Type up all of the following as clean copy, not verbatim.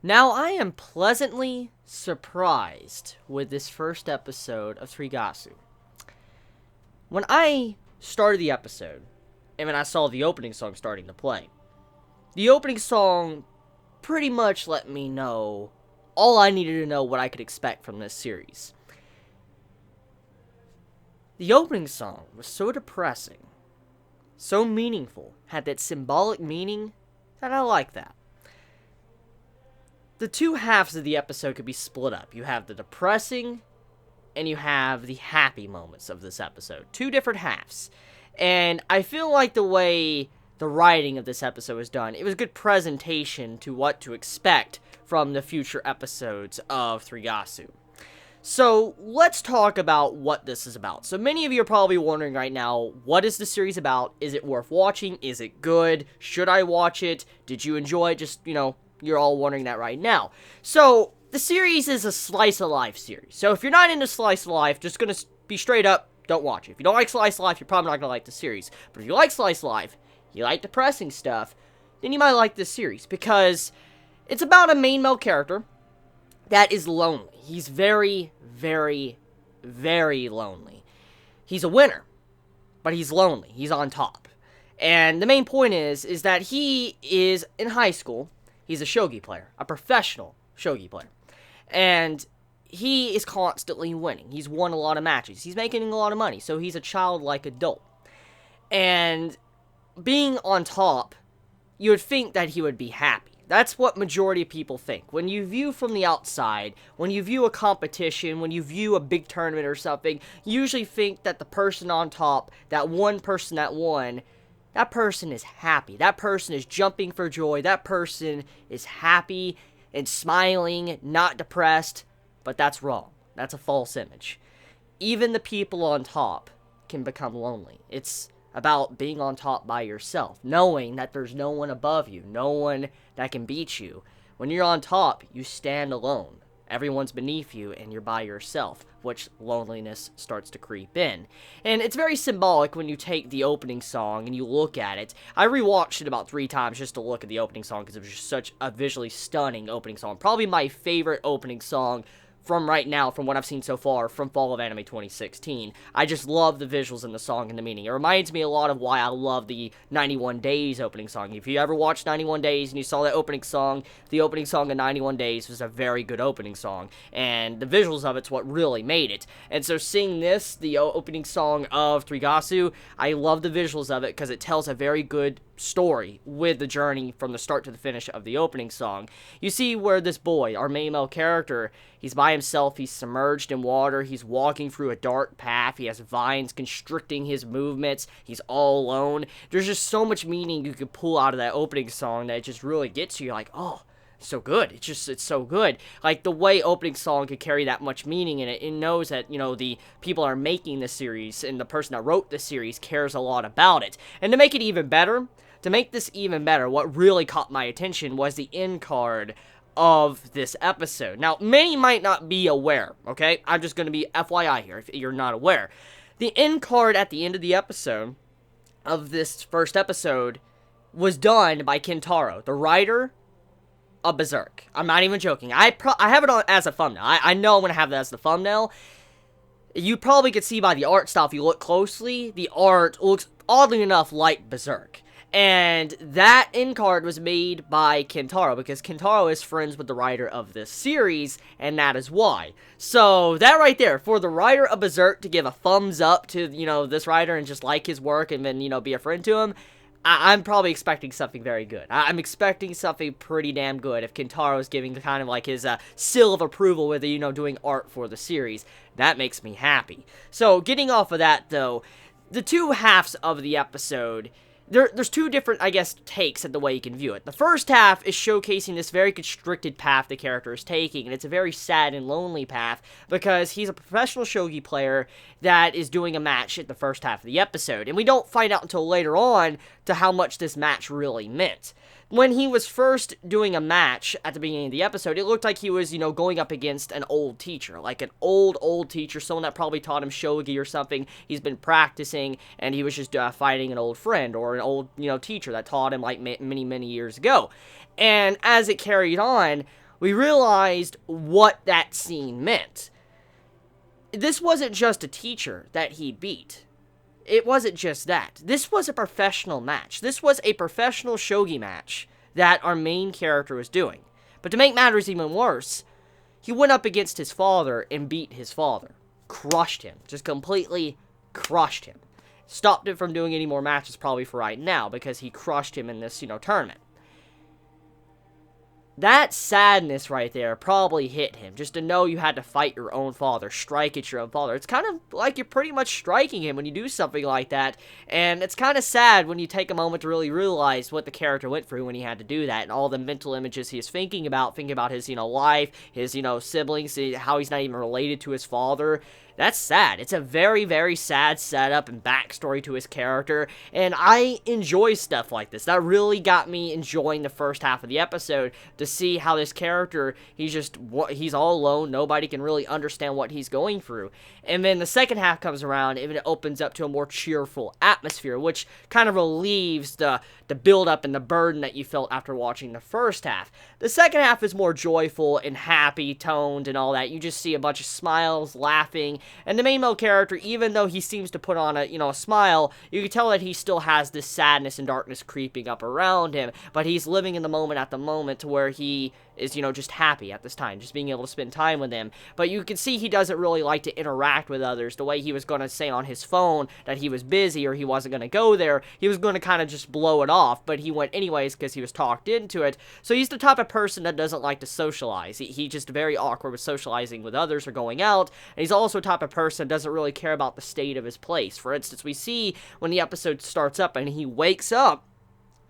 Now, I am pleasantly surprised with this first episode of Trigasu. When I started the episode, and when I saw the opening song starting to play, the opening song pretty much let me know all I needed to know what I could expect from this series. The opening song was so depressing, so meaningful, had that symbolic meaning, that I like that. The two halves of the episode could be split up. You have the depressing, and you have the happy moments of this episode. Two different halves. And I feel like the way the writing of this episode was done, it was a good presentation to what to expect from the future episodes of Trigasu. So, let's talk about what this is about. So, many of you are probably wondering right now, what is the series about? Is it worth watching? Is it good? Should I watch it? Did you enjoy it? Just, you're all wondering that right now. So, the series is a slice of life series. So, if you're not into slice of life, just gonna be straight up, don't watch it. If you don't like slice of life, you're probably not gonna like the series. But if you like slice of life, you like depressing stuff, then you might like this series. Because it's about a main male character that is lonely. He's very, very, very lonely. He's a winner, but he's lonely. He's on top. And the main point is that he is in high school. He's a shogi player, a professional shogi player. And he is constantly winning. He's won a lot of matches. He's making a lot of money, so he's a childlike adult. And being on top, you would think that he would be happy. That's what majority of people think. When you view from the outside, when you view a competition, when you view a big tournament or something, you usually think that the person on top, that one person that won, that person is happy. That person is jumping for joy. That person is happy and smiling, not depressed. But that's wrong. That's a false image. Even the people on top can become lonely. It's about being on top by yourself, knowing that there's no one above you, no one that can beat you. When you're on top, you stand alone. Everyone's beneath you, and you're by yourself, which loneliness starts to creep in. And it's very symbolic when you take the opening song and you look at it. I rewatched it about 3 times just to look at the opening song, because it was just such a visually stunning opening song. Probably my favorite opening song from right now, from what I've seen so far, from Fall of Anime 2016. I just love the visuals in the song and the meaning. It reminds me a lot of why I love the 91 Days opening song. If you ever watched 91 Days and you saw that opening song, the opening song of 91 Days was a very good opening song, and the visuals of it's what really made it. And so seeing this, the opening song of Trigasu, I love the visuals of it because it tells a very good story with the journey from the start to the finish of the opening song. You see where this boy, our main male character, he's by himself, he's submerged in water, he's walking through a dark path, he has vines constricting his movements, he's all alone. There's just so much meaning you could pull out of that opening song that it just really gets you, like, oh, so good. It's so good. Like, the way opening song could carry that much meaning in it, it knows that, the people are making the series, and the person that wrote the series cares a lot about it. And to make it even better, what really caught my attention was the end card of this episode. Now, many might not be aware, okay? I'm just going to be FYI here, if you're not aware. The end card at the end of the episode, of this first episode, was done by Kentaro, the writer of Berserk. I'm not even joking. I have it on as a thumbnail. I know I'm going to have that as the thumbnail. You probably could see by the art style, if you look closely, the art looks oddly enough like Berserk. And that end card was made by Kentaro, because Kentaro is friends with the writer of this series, and that is why. So, that right there, for the writer of Berserk to give a thumbs up to, this writer and just like his work and then, be a friend to him, I'm probably expecting something very good. I'm expecting something pretty damn good if Kentaro is giving kind of like his seal of approval with, doing art for the series. That makes me happy. So, getting off of that, though, the two halves of the episode, there's two different, takes at the way you can view it. The first half is showcasing this very constricted path the character is taking, and it's a very sad and lonely path, because he's a professional shogi player that is doing a match at the first half of the episode, and we don't find out until later on to how much this match really meant. when he was first doing a match at the beginning of the episode, it looked like he was, going up against an old teacher, like an old teacher, someone that probably taught him shogi or something. He's been practicing, and he was just fighting an old friend or an old, teacher that taught him, like, many years ago. And as it carried on, we realized what that scene meant. This wasn't just a teacher that he beat. It wasn't just that. This was a professional match. This was a professional shogi match that our main character was doing. But to make matters even worse, he went up against his father and beat his father. Crushed him. Just completely crushed him. Stopped him from doing any more matches probably for right now because he crushed him in this, tournament. That sadness right there probably hit him, just to know you had to fight your own father, strike at your own father. It's kind of like you're pretty much striking him when you do something like that, and it's kind of sad when you take a moment to really realize what the character went through when he had to do that, and all the mental images he is thinking about his, life, his, siblings, how he's not even related to his father. That's sad. It's a very, very sad setup and backstory to his character, and I enjoy stuff like this. That really got me enjoying the first half of the episode, to see how this character, he's all alone, nobody can really understand what he's going through. And then the second half comes around, and it opens up to a more cheerful atmosphere, which kind of relieves the build-up and the burden that you felt after watching the first half. The second half is more joyful and happy toned and all that. You just see a bunch of smiles, laughing, and the main male character, even though he seems to put on a smile, you can tell that he still has this sadness and darkness creeping up around him, but he's living in the moment at the moment to where he is, just happy at this time, just being able to spend time with them. But you can see he doesn't really like to interact with others the way he was going to say on his phone that he was busy or he wasn't going to go there. He was going to kind of just blow it off, but he went anyways because he was talked into it. So he's the type of person that doesn't like to socialize. He's just very awkward with socializing with others or going out, and he's also a type of person that doesn't really care about the state of his place. For instance, we see when the episode starts up and he wakes up,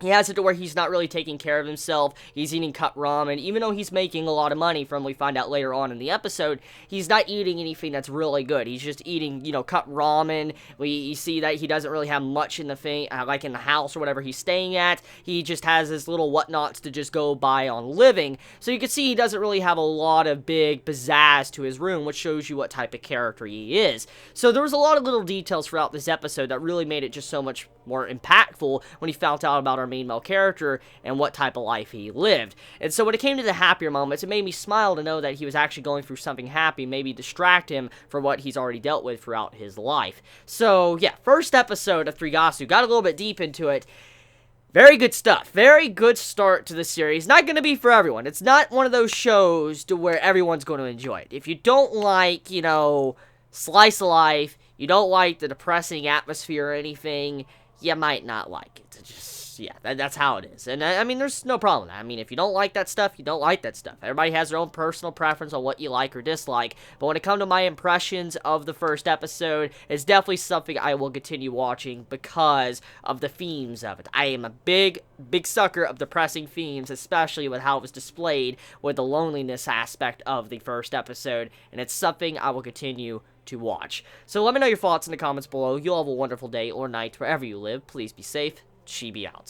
he has it to where he's not really taking care of himself. He's eating cut ramen. Even though he's making a lot of money from, we find out later on in the episode, he's not eating anything that's really good. He's just eating, cut ramen. We see that he doesn't really have much in the thing, like in the house or whatever he's staying at. He just has his little whatnots to just go by on living. So you can see he doesn't really have a lot of big pizzazz to his room, which shows you what type of character he is. So there was a lot of little details throughout this episode that really made it just so much more impactful when he found out about our main male character and what type of life he lived. And so when it came to the happier moments, it made me smile to know that he was actually going through something happy, maybe distract him for what he's already dealt with throughout his life. So yeah, first episode of Threegasu, got a little bit deep into it. Very good stuff. Very good start to the series. Not going to be for everyone. It's not one of those shows to where everyone's going to enjoy it. If you don't like, slice of life, you don't like the depressing atmosphere or anything, you might not like it. It's just, yeah, that's how it is. And I mean, there's no problem with that. I mean, if you don't like that stuff, you don't like that stuff. Everybody has their own personal preference on what you like or dislike. But when it comes to my impressions of the first episode, it's definitely something I will continue watching because of the themes of it. I am a big sucker of depressing themes, especially with how it was displayed with the loneliness aspect of the first episode. And it's something I will continue to watch. So let me know your thoughts in the comments below. You all have a wonderful day or night wherever you live. Please be safe. Chibi out.